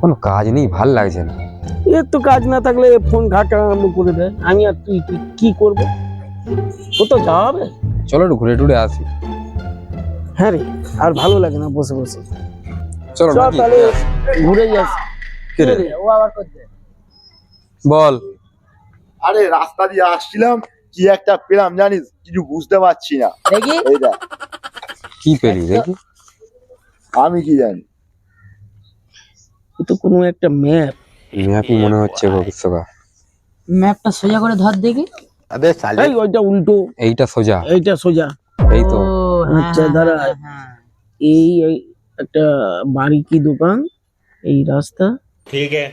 কোনো কাজ নেই, ভাল লাগছে না। এর তো কাজ না থাকলে ফোন ঘাটা আরম্ভ করে দেয়। আমি আর তুই কি করবো? কোথাও যাওয়া হবে? চলো একটু ঘুরে টুরে আসি। হ্যাঁ রে, আর ভালো লাগে না বসে বসে। চলো চল নাকি? তাহলে ঘুরেই আসি। কে রে? ও আবার করছে। বল। আরে রাস্তা দিয়ে আসছিলাম, কি একটা পেলাম জানিস, কিছু বুঝতে পারছি না। দেখি এই দেখ, কি পেলি দেখি? আমি কি জানি। এ তো কোনো একটা ম্যাপ। ম্যাপই মনে হচ্ছে গো বিশ্বকা। ম্যাপটা সোজা করে ধর দেখি। আবে সালে এই ওইটা উল্টো, এইটা সোজা, এইটা সোজা। এই তো। ও, হ্যাঁ, আচ্ছা, হ্যাঁ, দাঁড়া। হ্যাঁ। এই এই একটা বাড়ি কি দোকান, এই রাস্তা,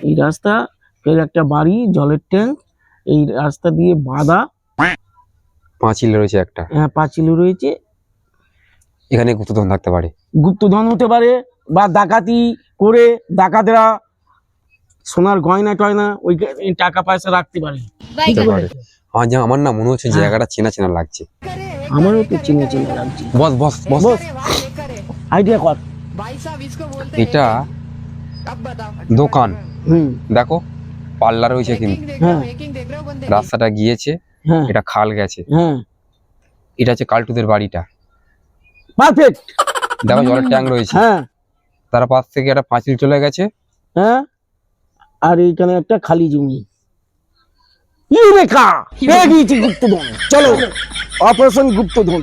এই রাস্তা, ফের একটা বাড়ি, জলের ট্যাঙ্ক, এই রাস্তা দিয়ে বাঁধা, পাঁচিল রয়েছে একটা, পাঁচিল রয়েছে। এখানে গুপ্তধন থাকতে পারে। গুপ্তধন হতে পারে, বা ডাকাতি করে ডাকাতরা সোনার গয়না টয়না ওই টাকা পয়সা রাখতে পারে। হতে পারে। আমার না মনে হচ্ছে জায়গাটা চেনা চেনা লাগছে। আমারও তো চিনে চিনে লাগছে। বস বস বস, বস, আইডিয়া কর। এটা দোকান, দেখো পাল্লা রয়েছে কিন্তু, হ্যাঁ রাস্তাটা গিয়েছে, হ্যাঁ এটা খাল গেছে, হ্যাঁ, এটা হচ্ছে কালটুদের বাড়িটা। পারফেক্ট। দেখো জলের ট্যাঙ্ক রয়েছে, হ্যাঁ তার পাশ থেকে একটা পাঁচিল চলে গেছে। হ্যাঁ, আর এইখানে একটা খালি জমি। ইউরেকা, পেয়ে গিয়েছি গুপ্তধন। চলো, অপারেশন গুপ্তধন।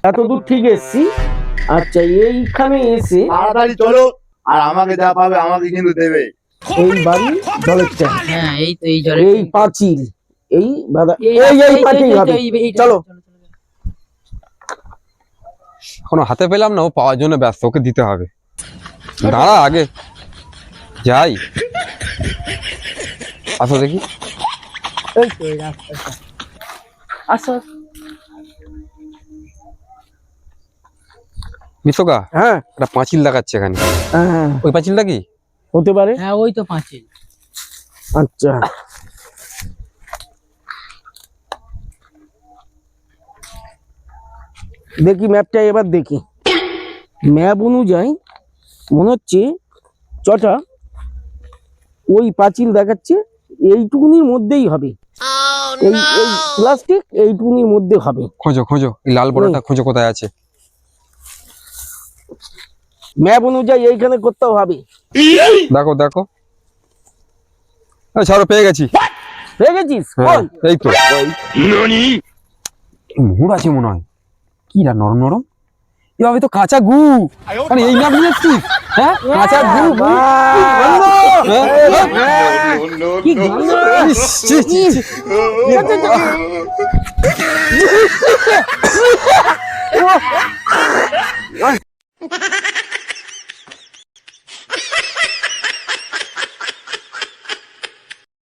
এতদূর ঠিক এসছি। আচ্ছা, এইখানে এসে তাড়াতাড়ি চলো, আর আমাকে যা পাবে আমাকে কিন্তু দেবে। এই বাড়ি, জলের ট্যাঙ্ক, হ্যাঁ, এই তো এই জলে এই পাঁচিল, এই বাধা, এই পাঁচিল হবে। চলো। এখনো হাতে পেলাম না, ও পাওয়ার জন্য ব্যস্ত, ওকে দিতে হবে। দাঁড়া আগে যাই, আসো দেখি। এই তো এই রাস্তাটা। আসো। বিশ্বকা, হ্যাঁ একটা পাঁচিল দেখাচ্ছে এখানে, হ্যাঁ, ওই পাঁচিলটা কি? হতে পারে। হ্যাঁ, ওই তো পাঁচিল। আচ্ছা, দেখি ম্যাপটা এবার দেখি। ম্যাপ অনুযায়ী মনে হচ্ছে চটা ওই পাঁচিল দেখাচ্ছে, এইটুকুনির মধ্যেই হবে। এই এই প্লাস্টিক এইটুকুনির মধ্যে হবে। খোঁজো খোঁজো, এই লাল বড়টা খোঁজো, কোথায় আছে? ম্যাপ অনুযায়ী এইখানে করতেও হবে। দেখো দেখো, ছাড়ো, পেয়ে গেছি। পেয়ে গেছিস? হ্যাঁ, কই? এই তো। মোড় আছে মনে হয়, কি না নরম নরম, এভাবে তো কাঁচা গু। মানে এই ম্যাপ নিয়ে এসছিস? হ্যাঁ, কাঁচা গু, গু। কি গন্ধ! ইস, ছি, ছি, ছি। ও,